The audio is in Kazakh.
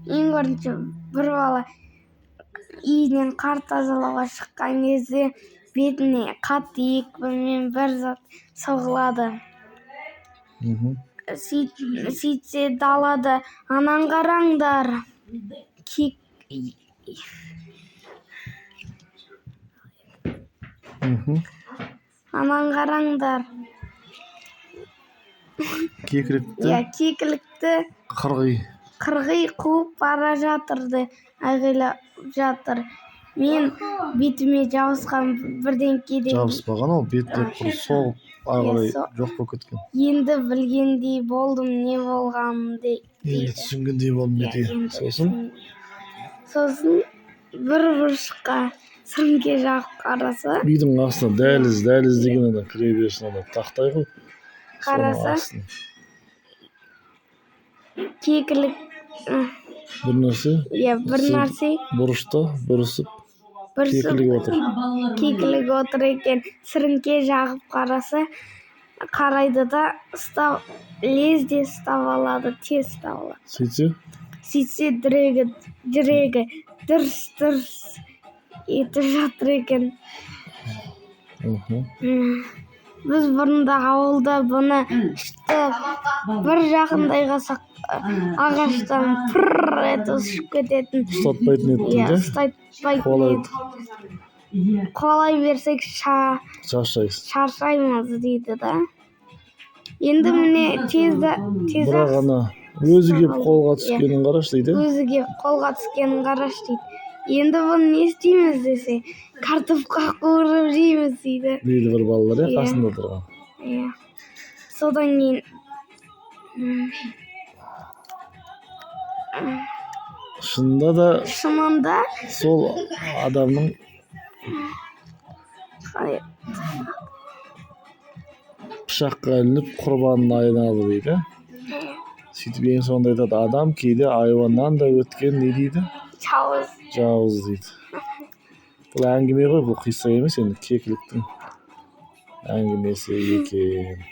Ең бірінші бір бала үйінен қар тазалауға шыққан кезде бетіне қатты екпінмен бір зат соғылады. Сөйтсе далада анан қараңдар. Анан қараңдар. Кекілікті қырғи қуып бара жатырды, айғайлап жатыр. Мен бетіме жабысқан бірдеңкеден жабыспаған, ол бетіне құр соғып ары қарай жоқ болып кеткен. Енді білгендей болдым не болғанын дейді. Енді түсінгендей болдым дейді. Сосын бір бұрышқа сіріңке жағып қараса, үйдің астына дәліз деген ана кіре берісін ана тақтай ғой. қараса кекілік бір нәрсе бұрышта бұрысып кекілік отыр екен. Сіріңке жағып қараса, қарайды да лезде ұстап алады, тез ұстап алады. Сөйтсе жүрегі дұрыс етіп жатыр екен. Біз бұрында ауылда бұны бір жақындай қалсақ ағаштан пырр етіп ұшып кететін. Ұстатпайтын еді. Қуалай берсек шаршаймыз дейді да. Енді міне тез бірақ ана өзі кеп қолға түскенін қараш дейді. Енді бұны не істейміз десе, картопқа қуырып жейміз дейді. Дейді бір балалар, қасында тұрған. Содан кейін шынында сол адамның пышаққа ілініп құрбанына айналды дейді. Сөйтіп ең соңында айтады, адам кейде айуаннан да өткен не дейді? Жауыз дейді. Бұл әңгіме ғой, бұл қисса емес, енді кекіліктің әңгімесі екен.